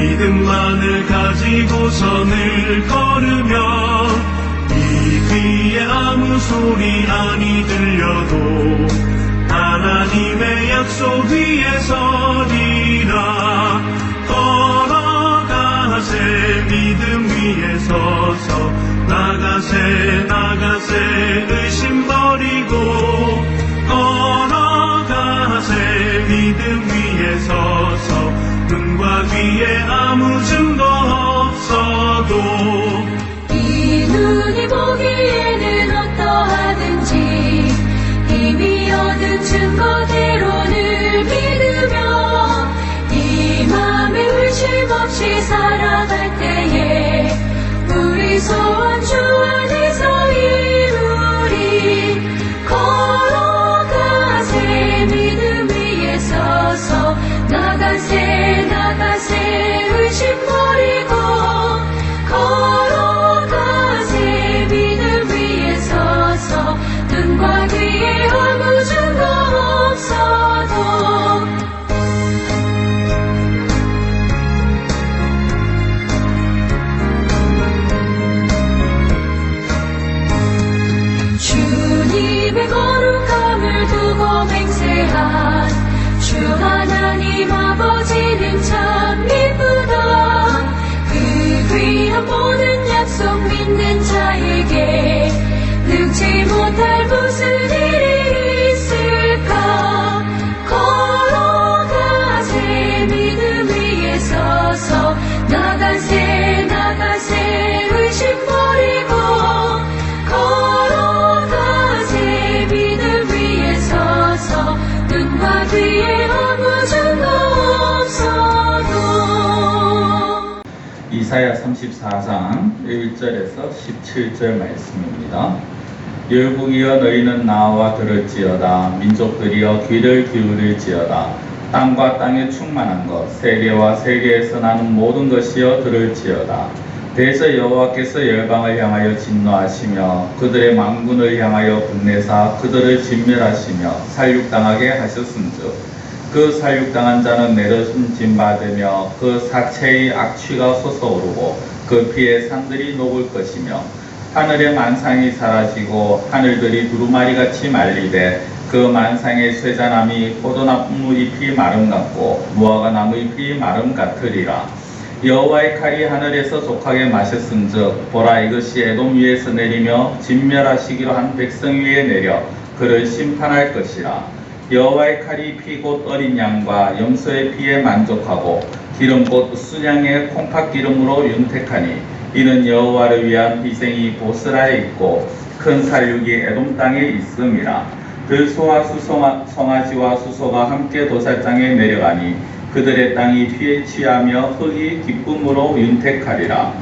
믿음만을 가지고서 늘 걸으며 이 귀에 아무 소리 아니 들려도 하나님의 약속 위에 서리라. 걸어가세 믿음 위에 서서 나가세 의심 버리고 걸어가세 믿음 위에 서서 눈과 귀에 아무 증거 없어도 이 눈이 보기에는 어떠하든지 이미 얻은 증거대로 늘 믿으며 이 맘에 의심 없이 살아갈 때에 우리 소원 주 안에서 이루리. 걸어가세 믿음 위에 서서 나가세 의심 버리고 걸어가세 믿음 위에 서서 눈과 귀에 아무 증거 없어도 주님의 거룩함을 두고 맹세한 주 하나님 아버지는 참 이쁘다. 그 귀한 모든 약속 믿는 자에게 능치 못할 무슨 일이 있을까. 걸어가세 믿음 위에 서서 나가세 의심 버리고 걸어가세 믿음 위에 서서 눈과 귀에 아무 증거 없어도. 이사야 34장 1절에서 17절 말씀입니다. 열국이여 너희는 나와 들을지어다. 민족들이여 귀를 기울일지어다. 땅과 땅에 충만한 것 세계와 세계에서 나는 모든 것이여 들을지어다. 대저 여호와께서 열방을 향하여 진노하시며 그들의 망군을 향하여 분내사 그들을 진멸하시며 살육당하게 하셨은즉 그 살육당한 자는 내려짐 받으며 그 사체의 악취가 솟아오르고 그 피에 산들이 녹을 것이며 하늘의 만상이 사라지고 하늘들이 두루마리같이 말리되 그 만상의 쇠잔함이 포도나무 잎이 마름 같고 무화과 나무 잎이 마름 같으리라. 여호와의 칼이 하늘에서 족하게 마셨은즉 보라 이것이 에돔 위에서 내리며 진멸하시기로 한 백성 위에 내려 그를 심판할 것이라. 여호와의 칼이 피 곧 어린 양과 염소의 피에 만족하고 기름 곧 순양의 콩팥기름으로 윤택하니 이는 여호와를 위한 희생이 보스라에 있고 큰 살육이 에돔 땅에 있음이라. 들소와 송아지와 수소가 함께 도살장에 내려가니 그들의 땅이 피에 취하며 흙이 기쁨으로 윤택하리라.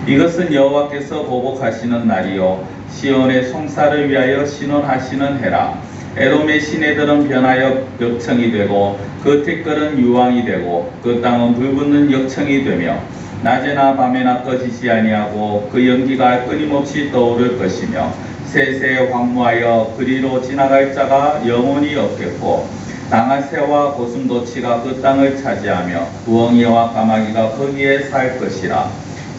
이것은 여호와께서 보복하시는 날이요 시온의 송사를 위하여 신원하시는 해라. 에돔의 시내들은 변하여 역청이 되고 그 티끌은 유황이 되고 그 땅은 불붙는 역청이 되며 낮에나 밤에나 꺼지지 아니하고 그 연기가 끊임없이 떠오를 것이며 세세에 황무하여 그리로 지나갈 자가 영원히 없겠고 땅한 새와 고슴도치가 그 땅을 차지하며 부엉이와 까마귀가 거기에 살 것이라.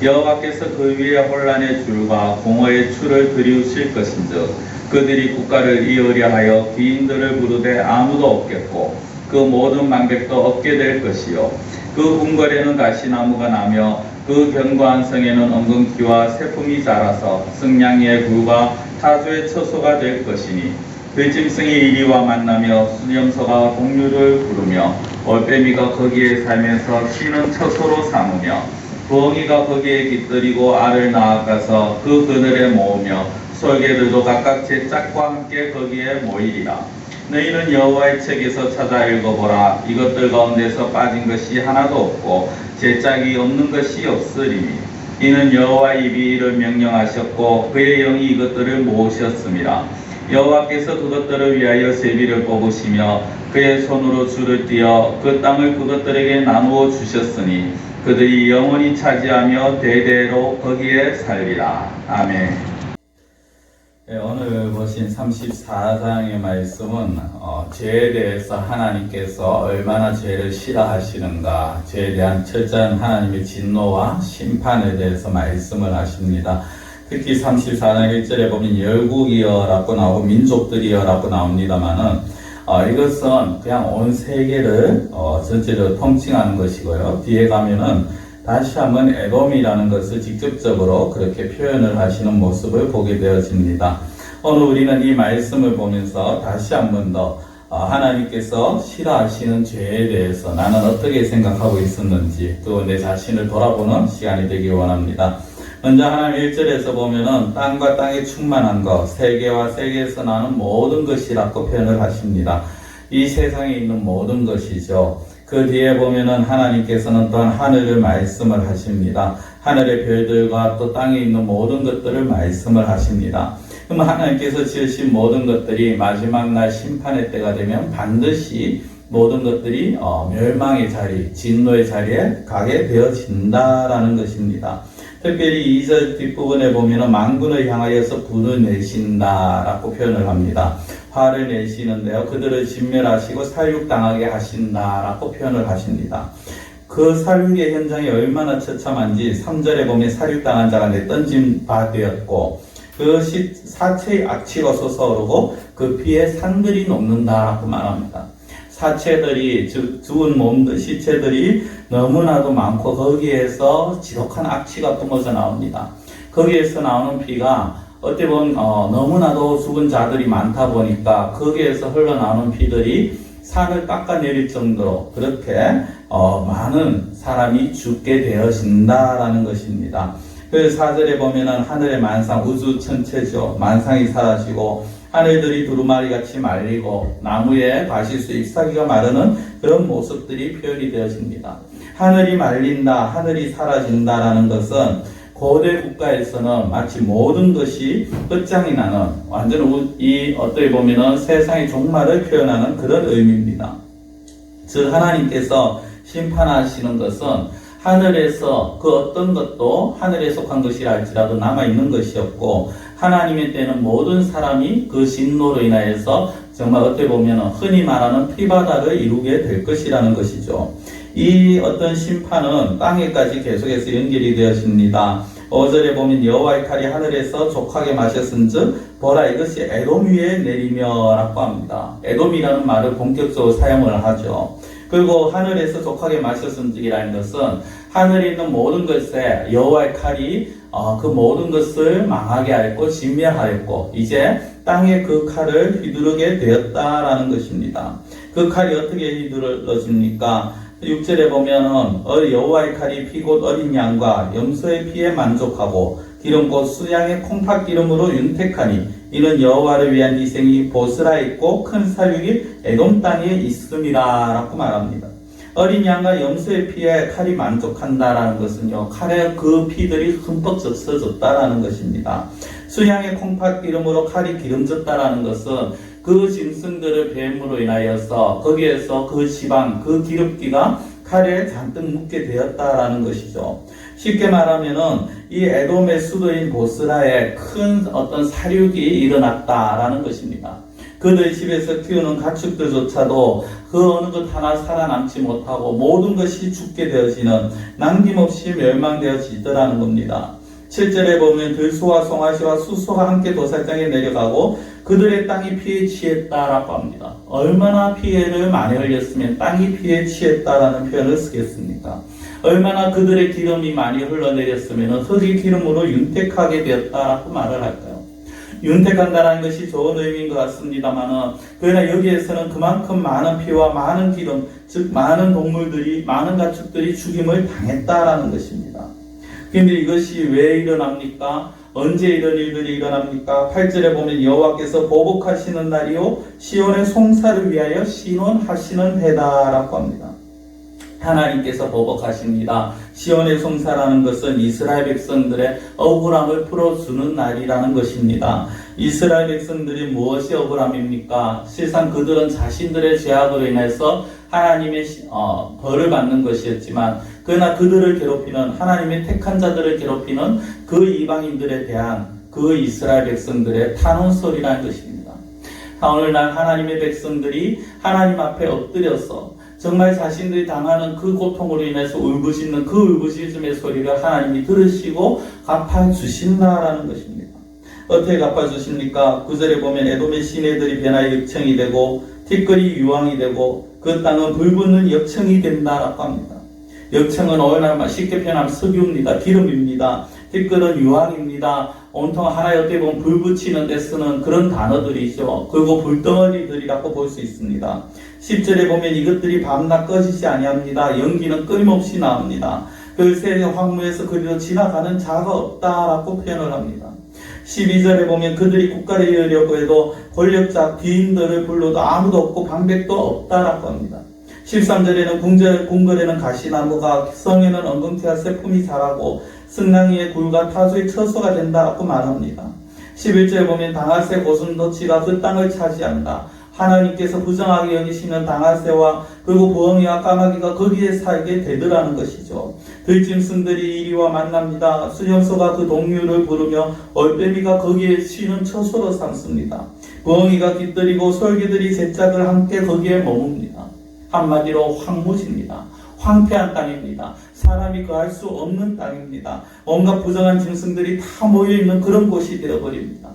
여호와께서 그 위에 혼란의 줄과 공허의 추를 들이우실 것인즉 그들이 국가를 이으려 하여 귀인들을 부르되 아무도 없겠고 그 모든 망백도 없게 될 것이요 그 궁궐에는 가시나무가 나며 그 견고한 성에는 엉겅퀴와 새품이 자라서 승냥이의 굴과 타조의 처소가 될 것이니 들짐승이 이리와 만나며 수염소가 동류를 부르며 올빼미가 거기에 살면서 쉬는 처소로 삼으며 부엉이가 거기에 깃들이고 알을 낳아가서 그 그늘에 모으며 솔개들도 각각 제 짝과 함께 거기에 모이리라. 너희는 여호와의 책에서 찾아 읽어보라. 이것들 가운데서 빠진 것이 하나도 없고 제 짝이 없는 것이 없으리니 이는 여호와의 입이 이를 명령하셨고 그의 영이 이것들을 모으셨음이라. 여호와께서 그것들을 위하여 제비를 뽑으시며 그의 손으로 줄을 띄어 그 땅을 그것들에게 나누어 주셨으니 그들이 영원히 차지하며 대대로 거기에 살리라. 아멘. 오늘 보신 34장의 말씀은 죄에 대해서 하나님께서 얼마나 죄를 싫어하시는가, 죄에 대한 철저한 하나님의 진노와 심판에 대해서 말씀을 하십니다. 특히 34장 1절에 보면 열국이여라고 나오고 민족들이여라고 나옵니다만은 이것은 그냥 온 세계를 전체적으로 통칭하는 것이고요. 뒤에 가면은 다시 한번 에돔이라는 것을 직접적으로 그렇게 표현을 하시는 모습을 보게 되어집니다. 오늘 우리는 이 말씀을 보면서 다시 한번 더 하나님께서 싫어하시는 죄에 대해서 나는 어떻게 생각하고 있었는지 또 내 자신을 돌아보는 시간이 되길 원합니다. 먼저 하나님 1절에서 보면은 땅과 땅에 충만한 것, 세계와 세계에서 나는 모든 것이라고 표현을 하십니다. 이 세상에 있는 모든 것이죠. 그 뒤에 보면은 하나님께서는 또한 하늘을 말씀을 하십니다. 하늘의 별들과 또 땅에 있는 모든 것들을 말씀을 하십니다. 그럼 하나님께서 지으신 모든 것들이 마지막 날 심판의 때가 되면 반드시 모든 것들이 멸망의 자리, 진노의 자리에 가게 되어진다라는 것입니다. 특별히 2절 뒷부분에 보면은 만군을 향하여서 불을 내신다라고 표현을 합니다. 화를 내시는데요. 그들을 진멸하시고 살육당하게 하신다라고 표현을 하십니다. 그 살육의 현장이 얼마나 처참한지 3절에 보면 살육당한 자가 내던진 바 되었고 그 사체의 악취가 솟아오르고 그 피에 산들이 녹는다라고 말합니다. 사체들이 즉 죽은 몸들 시체들이 너무나도 많고 거기에서 지독한 악취가 뿜어져 나옵니다. 거기에서 나오는 피가 어떻게 보면 너무나도 죽은 자들이 많다 보니까 거기에서 흘러나오는 피들이 산을 깎아내릴 정도로 그렇게 많은 사람이 죽게 되어진다라는 것입니다. 그 4절에 보면은 하늘의 만상, 우주 천체죠. 만상이 사라지고 하늘들이 두루마리같이 말리고 나무에 과실수 잎사귀가 마르는 그런 모습들이 표현이 되어집니다. 하늘이 말린다, 하늘이 사라진다라는 것은 고대 국가에서는 마치 모든 것이 끝장이 나는 완전 어떻게 보면은 세상의 종말을 표현하는 그런 의미입니다. 즉 하나님께서 심판하시는 것은 하늘에서 그 어떤 것도 하늘에 속한 것이라 할지라도 남아있는 것이었고 하나님의 때는 모든 사람이 그 진노로 인하여서 정말 어떻게 보면 흔히 말하는 피바다를 이루게 될 것이라는 것이죠. 이 어떤 심판은 땅에까지 계속해서 연결이 되었습니다. 5절에 보면 여호와의 칼이 하늘에서 족하게 마셨은즉 보라 이것이 에돔 위에 내리며 라고 합니다. 에돔이라는 말을 본격적으로 사용을 하죠. 그리고 하늘에서 족하게 마셨은즉이라는 것은 하늘에 있는 모든 것에 여호와의 칼이 그 모든 것을 망하게 하였고 진멸하였고 이제 땅에 그 칼을 휘두르게 되었다라는 것입니다. 그 칼이 어떻게 휘둘러집니까? 6절에 보면은 여호와의 칼이 피곧 어린 양과 염소의 피에 만족하고 기름 곧 수양의 콩팥 기름으로 윤택하니 이는 여호와를 위한 희생이 보스라 있고 큰 사육이 에돔 땅에 있음이라 라고 말합니다. 어린 양과 염소의 피에 칼이 만족한다라는 것은요, 칼에 그 피들이 흠뻑 적셔졌다라는 것입니다. 수양의 콩팥 기름으로 칼이 기름졌다라는 것은 그 짐승들을 뱀으로 인하여서 거기에서 그 지방, 그 기름기가 칼에 잔뜩 묻게 되었다라는 것이죠. 쉽게 말하면은 이 에돔의 수도인 보스라에 큰 어떤 사륙이 일어났다라는 것입니다. 그들 집에서 키우는 가축들조차도 그 어느 것 하나 살아남지 못하고 모든 것이 죽게 되어지는 남김없이 멸망되어지더라는 겁니다. 7절에 보면 들소와 송아지와 수소가 함께 도살장에 내려가고 그들의 땅이 피해 취했다라고 합니다. 얼마나 피해를 많이 흘렸으면 땅이 피해 취했다라는 표현을 쓰겠습니까? 얼마나 그들의 기름이 많이 흘러내렸으면 흙이 기름으로 윤택하게 되었다라고 말을 할까요? 윤택한다는 것이 좋은 의미인 것 같습니다만은 그러나 여기에서는 그만큼 많은 피와 많은 기름, 즉 많은 동물들이, 많은 가축들이 죽임을 당했다라는 것입니다. 근데 이것이 왜 일어납니까? 언제 이런 일들이 일어납니까? 8절에 보면 여호와께서 보복하시는 날이요 시온의 송사를 위하여 신원하시는 해다라고 합니다. 하나님께서 보복하십니다. 시온의 송사라는 것은 이스라엘 백성들의 억울함을 풀어주는 날이라는 것입니다. 이스라엘 백성들이 무엇이 억울함입니까? 실상 그들은 자신들의 죄악으로 인해서 하나님의 벌을 받는 것이었지만 그러나 그들을 괴롭히는 하나님의 택한 자들을 괴롭히는 그 이방인들에 대한 그 그 이스라엘 백성들의 탄원 소리라는 것입니다. 오늘날 하나님의 백성들이 하나님 앞에 엎드려서 정말 자신들이 당하는 그 고통으로 인해서 울부짖는 그 울부짖음의 소리를 하나님이 들으시고 갚아주신다라는 것입니다. 어떻게 갚아주십니까? 9절에 보면 에돔의 시내들이 변화의 역청이 되고 티끌이 유황이 되고 그 땅은 불붙는 역청이 된다라고 합니다. 역청은 오늘날 쉽게 표현하면 석유입니다. 기름입니다. 티끌은 유황입니다. 온통 하나의 어떻게 보면 불 붙이는 데 쓰는 그런 단어들이죠. 그리고 불덩어리들이라고 볼 수 있습니다. 10절에 보면 이것들이 밤낮 꺼지지 아니합니다. 연기는 끊임없이 나옵니다. 글쎄 황무에서 그리로 지나가는 자가 없다라고 표현을 합니다. 12절에 보면 그들이 국가를 이으려고 해도 권력자 귀인들을 불러도 아무도 없고 방백도 없다라고 합니다. 13절에는 궁궐에는 가시나무가 성에는 엉겅퀴와 새품이 자라고 승랑이의 굴과 타수의 처소가 된다라고 말합니다. 11절에 보면 당할새 고슴도치가 그 땅을 차지한다. 하나님께서 부정하게 여기시는 당할새와 그리고 부엉이와 까마귀가 거기에 살게 되더라는 것이죠. 들짐승들이 이리와 만납니다. 수염소가 그 동류를 부르며 얼빼미가 거기에 쉬는 처소로 삼습니다. 부엉이가 깃들이고 솔개들이 제 짝을 함께 거기에 머뭅니다. 한마디로 황무지입니다. 황폐한 땅입니다. 사람이 거할 수 없는 땅입니다. 온갖 부정한 짐승들이 다 모여있는 그런 곳이 되어버립니다.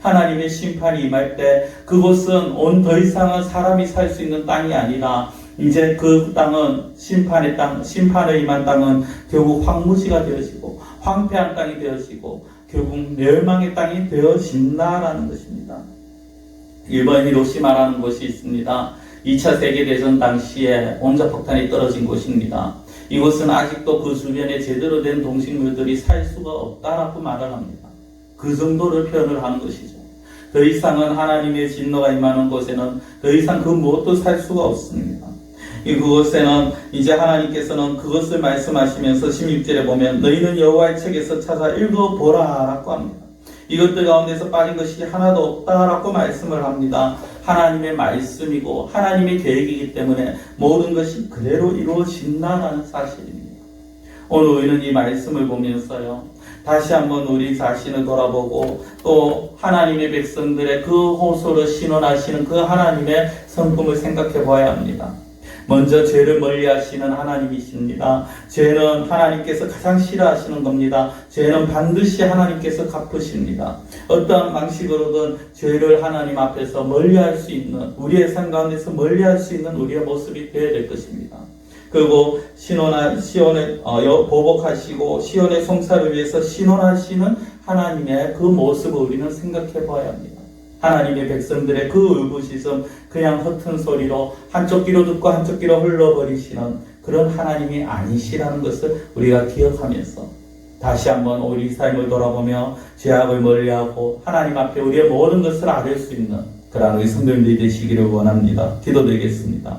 하나님의 심판이 임할 때 그곳은 더 이상은 사람이 살 수 있는 땅이 아니라 이제 그 땅은 심판의 땅, 심판에 임한 땅은 결국 황무지가 되어지고 황폐한 땅이 되어지고 결국 멸망의 땅이 되어진다라는 것입니다. 일본 히로시마라는 곳이 있습니다. 2차 세계대전 당시에 원자폭탄이 떨어진 곳입니다. 이곳은 아직도 그 주변에 제대로 된 동식물들이 살 수가 없다라고 말을 합니다. 그 정도를 표현을 하는 것이죠. 더 이상은 하나님의 진노가 임하는 곳에는 더 이상 그 무엇도 살 수가 없습니다. 그곳에는 이제 하나님께서는 그것을 말씀하시면서 16절에 보면 너희는 여호와의 책에서 찾아 읽어보라 라고 합니다. 이것들 가운데서 빠진 것이 하나도 없다라고 말씀을 합니다. 하나님의 말씀이고 하나님의 계획이기 때문에 모든 것이 그대로 이루어진다는 사실입니다. 오늘 우리는 이 말씀을 보면서요, 다시 한번 우리 자신을 돌아보고 또 하나님의 백성들의 그 호소를 신원하시는 그 하나님의 성품을 생각해 보아야 합니다. 먼저 죄를 멀리하시는 하나님이십니다. 죄는 하나님께서 가장 싫어하시는 겁니다. 죄는 반드시 하나님께서 갚으십니다. 어떠한 방식으로든 죄를 하나님 앞에서 멀리할 수 있는, 우리의 삶 가운데서 멀리할 수 있는 우리의 모습이 되어야 될 것입니다. 그리고 보복하시고 시온의 성사를 위해서 신원하시는 하나님의 그 모습을 우리는 생각해 보아야 합니다. 하나님의 백성들의 그 울부짖음, 그냥 헛은 소리로 한쪽 귀로 듣고 한쪽 귀로 흘러버리시는 그런 하나님이 아니시라는 것을 우리가 기억하면서 다시 한번 우리 삶을 돌아보며 죄악을 멀리하고 하나님 앞에 우리의 모든 것을 아뢰 수 있는 그러한 의성들이 되시기를 원합니다. 기도드리겠습니다.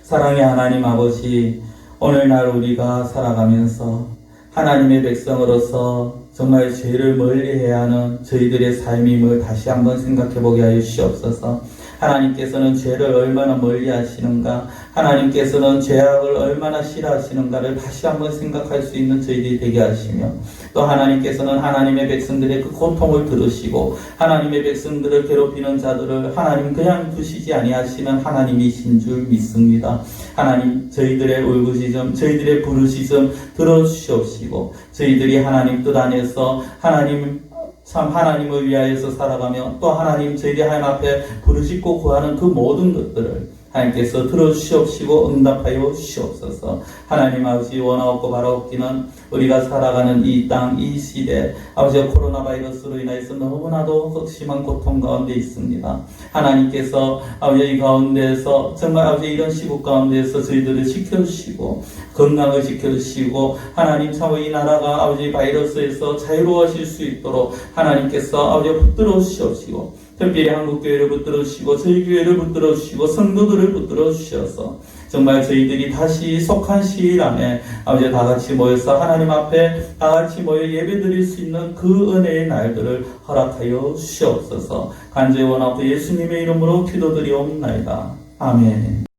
사랑의 하나님 아버지, 오늘날 우리가 살아가면서 하나님의 백성으로서 정말 죄를 멀리해야 하는 저희들의 삶임을 다시 한번 생각해보게 하여 주시옵소서. 하나님께서는 죄를 얼마나 멀리하시는가, 하나님께서는 죄악을 얼마나 싫어하시는가를 다시 한번 생각할 수 있는 저희들이 되게 하시며, 또 하나님께서는 하나님의 백성들의 그 고통을 들으시고 하나님의 백성들을 괴롭히는 자들을 하나님 그냥 두시지 아니하시는 하나님이신 줄 믿습니다. 하나님, 저희들의 울부짖음, 저희들의 부르짖음 들어주시옵시고 저희들이 하나님 뜻 안에서 하나님을 위하여서 살아가며 또 하나님 저희들이 하나님 앞에 부르짖고 구하는 그 모든 것들을 하나님께서 들어주시옵시고 응답하여 주시옵소서. 하나님 아버지, 원하옵고 바라옵기는 우리가 살아가는 이 땅, 이 시대, 아버지 코로나 바이러스로 인해서 너무나도 극심한 고통 가운데 있습니다. 하나님께서 아버지 이 가운데에서 정말 아버지 이런 시국 가운데에서 저희들을 지켜주시고 건강을 지켜주시고 하나님 참 이 나라가 아버지 바이러스에서 자유로워질 수 있도록 하나님께서 아버지 붙들어 주시옵시고 특별히 한국교회를 붙들어 주시고 저희 교회를 붙들어 주시고 성도들을 붙들어 주셔서 정말 저희들이 다시 속한 시일 안에 아버지 다같이 모여서 하나님 앞에 다같이 모여 예배드릴 수 있는 그 은혜의 날들을 허락하여 주시옵소서. 간절히 원하고 예수님의 이름으로 기도드리옵나이다. 아멘.